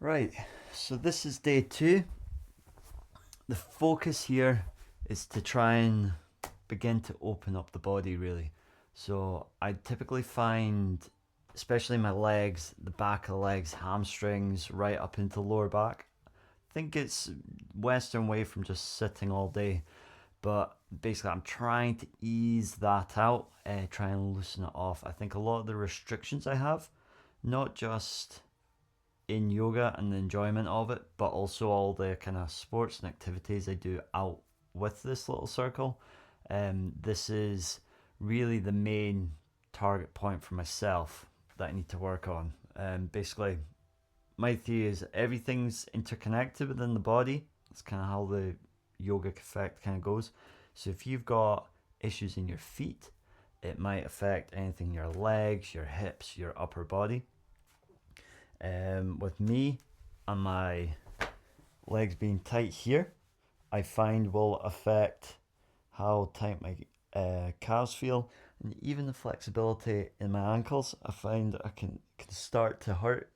Right, so this is day two. The focus here is to try and begin to open up the body really. So I typically find, especially my legs, the back of the legs, hamstrings, right up into the lower back. I think it's Western way from just sitting all day, but basically I'm trying to ease that out, try and loosen it off. I think a lot of the restrictions I have, not just in yoga and the enjoyment of it, but also all the kind of sports and activities I do out with this little circle. This is really the main target point for myself that I need to work on. Basically, my theory is everything's interconnected within the body. That's kind of how the yogic effect kind of goes. So if you've got issues in your feet, it might affect anything in your legs, your hips, your upper body. With me and my legs being tight here, I find will affect how tight my calves feel, and even the flexibility in my ankles. I find I can start to hurt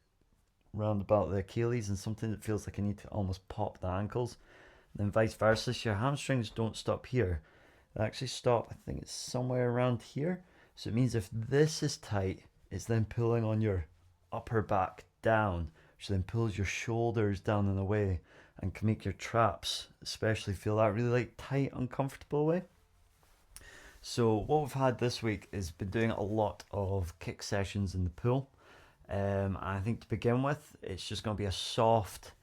round about the Achilles, and something that feels like I need to almost pop the ankles. And then vice versa. So your hamstrings don't stop here; they actually stop. I think it's somewhere around here. So it means if this is tight, it's then pulling on your upper back down, which then pulls your shoulders down and away, and can make your traps especially feel that really like tight, uncomfortable way. So what we've had this week is been doing a lot of kick sessions in the pool. I think to begin with, it's just going to be a soft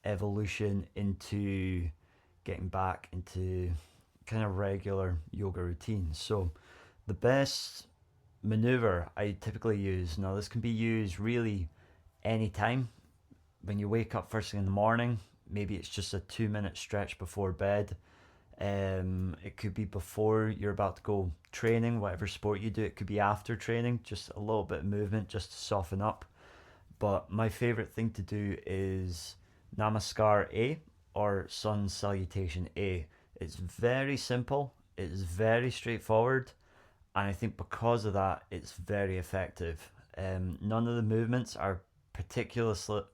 evolution into getting back into kind of regular yoga routine. So the best maneuver I typically use, now this can be used really anytime. When you wake up first thing in the morning, maybe it's just a 2 minute stretch before bed. It could be before you're about to go training, whatever sport you do. It could be after training, just a little bit of movement just to soften up. But my favorite thing to do is Namaskar A or Sun Salutation A. It's very simple, it's very straightforward, and I think because of that, it's very effective. None of the movements are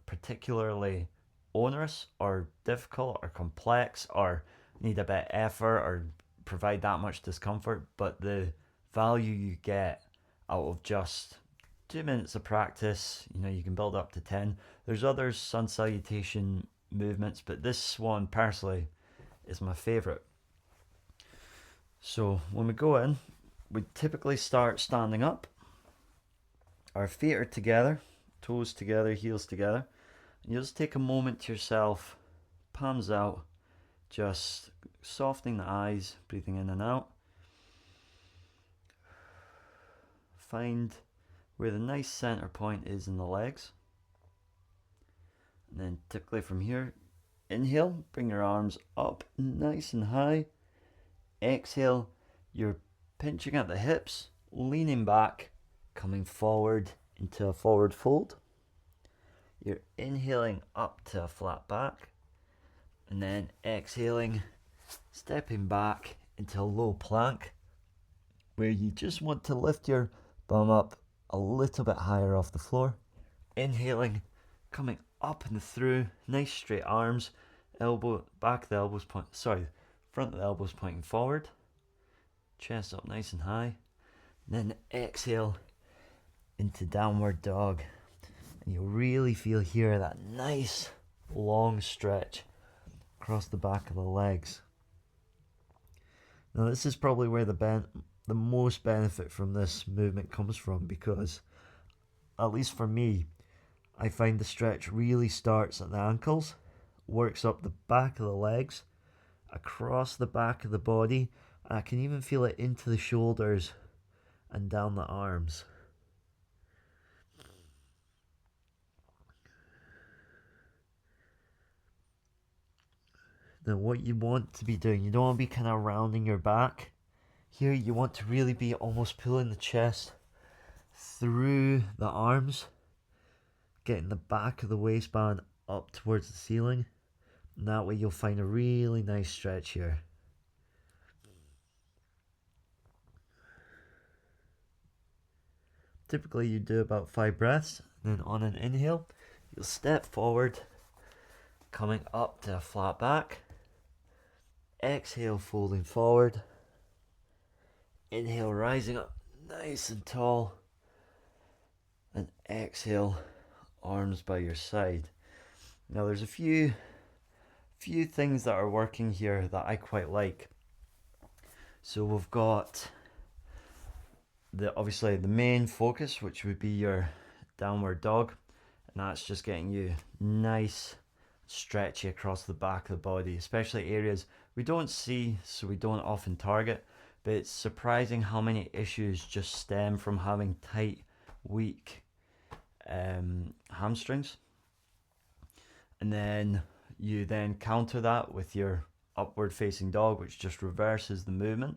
particularly onerous or difficult or complex or need a bit of effort or provide that much discomfort, but the value you get out of just 2 minutes of practice, you can build up to 10. There's other sun salutation movements, but this one personally is my favorite. So when we go in, we typically start standing up. Our feet are together, toes together, heels together. And you'll just take a moment to yourself, palms out, just softening the eyes, breathing in and out. Find where the nice center point is in the legs. And then typically from here, inhale, bring your arms up nice and high. Exhale, you're pinching at the hips, leaning back, coming forward into a forward fold. You're inhaling up to a flat back, and then exhaling, stepping back into a low plank, where you just want to lift your bum up a little bit higher off the floor. Inhaling, coming up and through, nice straight arms, front of the elbows pointing forward, chest up nice and high. And then exhale into downward dog. And you'll really feel here that nice long stretch across the back of the legs. Now this is probably where the most benefit from this movement comes from, because at least for me, I find the stretch really starts at the ankles, works up the back of the legs, across the back of the body, and I can even feel it into the shoulders and down the arms. Now what you want to be doing, you don't want to be kind of rounding your back. Here you want to really be almost pulling the chest through the arms, getting the back of the waistband up towards the ceiling. And that way you'll find a really nice stretch here. Typically you do about 5 breaths, and then on an inhale, You'll step forward, coming up to a flat back. Exhale, folding forward. Inhale, rising up nice and tall. And exhale, arms by your side. Now there's a few things that are working here that I quite like. So we've got obviously the main focus, which would be your downward dog, and that's just getting you nice stretchy across the back of the body, especially areas we don't see, so we don't often target, but it's surprising how many issues just stem from having tight, weak hamstrings. And then you then counter that with your upward facing dog, which just reverses the movement.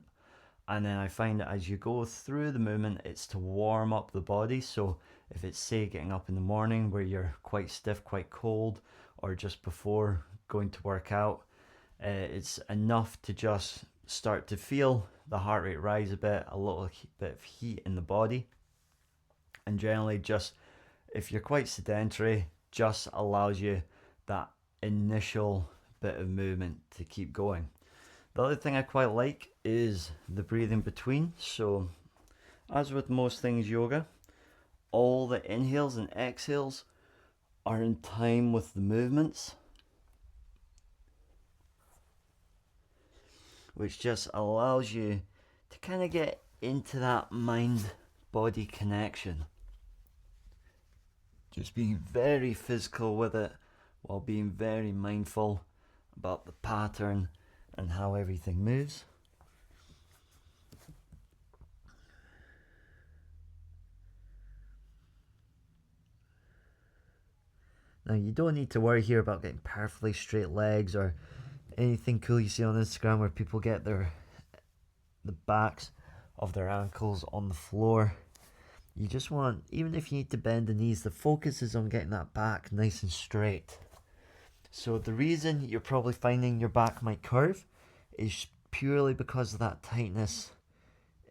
And then I find that as you go through the movement, it's to warm up the body. So if it's, say, getting up in the morning where you're quite stiff, quite cold, or just before going to work out, it's enough to just start to feel the heart rate rise a bit, a little bit of heat in the body. And generally, just if you're quite sedentary, just allows you that initial bit of movement to keep going. The other thing I quite like is the breathing between. So as with most things yoga, all the inhales and exhales are in time with the movements, which just allows you to kind of get into that mind-body connection. Just being very physical with it while being very mindful about the pattern and how everything moves. Now you don't need to worry here about getting perfectly straight legs or anything cool you see on Instagram where people get the backs of their ankles on the floor. You just want, even if you need to bend the knees, the focus is on getting that back nice and straight. So the reason you're probably finding your back might curve is purely because of that tightness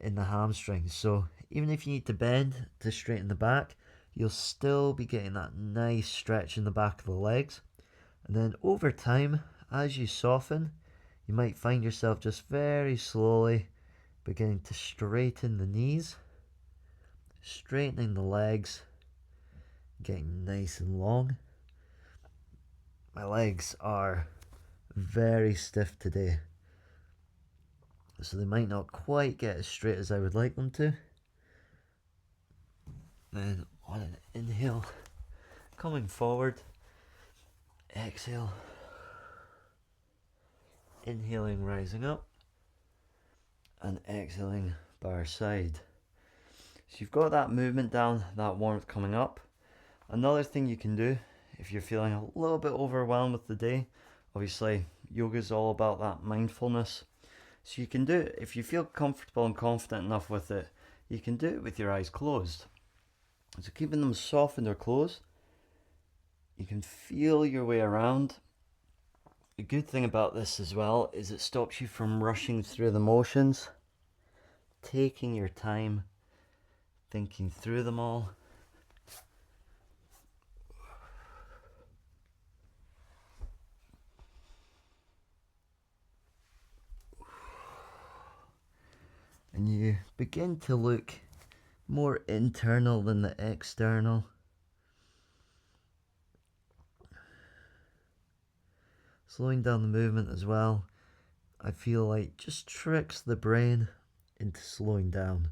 in the hamstrings. So even if you need to bend to straighten the back, you'll still be getting that nice stretch in the back of the legs. And then over time, as you soften, you might find yourself just very slowly beginning to straighten the knees, straightening the legs, getting nice and long. My legs are very stiff today, so they might not quite get as straight as I would like them to. Then on an inhale, coming forward, exhale, inhaling, rising up, and exhaling by our side. So you've got that movement down, that warmth coming up. Another thing you can do if you're feeling a little bit overwhelmed with the day, obviously yoga is all about that mindfulness. So you can do it, if you feel comfortable and confident enough with it, you can do it with your eyes closed. So keeping them softened or closed, you can feel your way around. The good thing about this as well is it stops you from rushing through the motions, taking your time, thinking through them all. And you begin to look more internal than the external. Slowing down the movement as well, I feel like just tricks the brain into slowing down.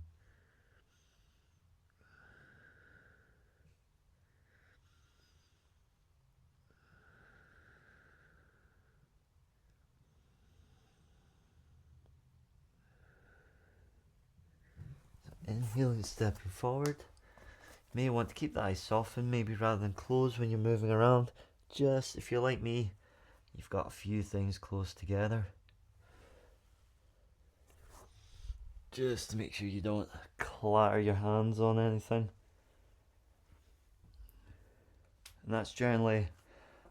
Inhaling, stepping forward. You may want to keep the eyes softened, maybe rather than closed when you're moving around. Just, if you're like me, you've got a few things close together. Just to make sure you don't clatter your hands on anything. And that's generally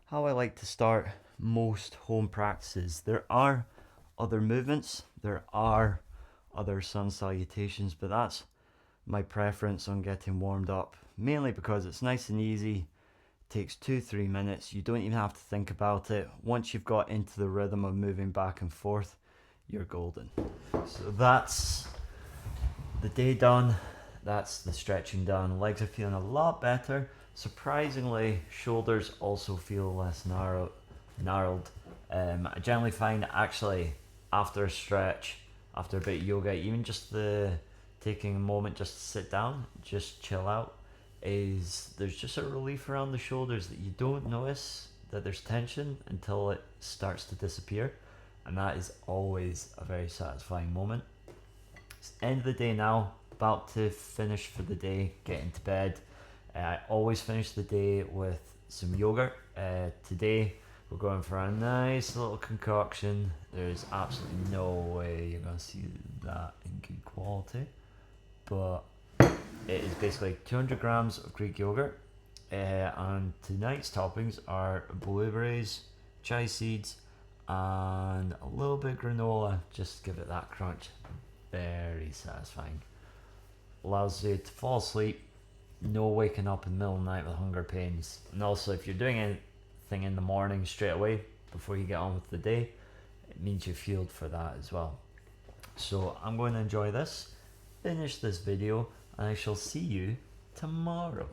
how I like to start most home practices. There are other movements, there are other sun salutations, but that's my preference on getting warmed up, mainly because it's nice and easy takes 2-3 minutes. You don't even have to think about it. Once you've got into the rhythm of moving back and forth, you're golden. So that's the day done. That's the stretching done. Legs are feeling a lot better. Surprisingly, shoulders also feel less gnarled. I generally find actually after a stretch, after a bit of yoga, even just the taking a moment just to sit down, just chill out, is there's just a relief around the shoulders that you don't notice that there's tension until it starts to disappear, and that is always a very satisfying moment. It's the end of the day now, about to finish for the day, get into bed. I always finish the day with some yogurt. Today we're going for a nice little concoction. There's absolutely no way you're going to see that in good quality, but it is basically 200 grams of Greek yogurt, and tonight's toppings are blueberries, chia seeds, and a little bit of granola, just to give it that crunch. Very satisfying. Allows you to fall asleep, no waking up in the middle of the night with hunger pains. And also, if you're doing anything in the morning straight away before you get on with the day, it means you're fueled for that as well. So I'm going to enjoy this, finish this video, and I shall see you tomorrow.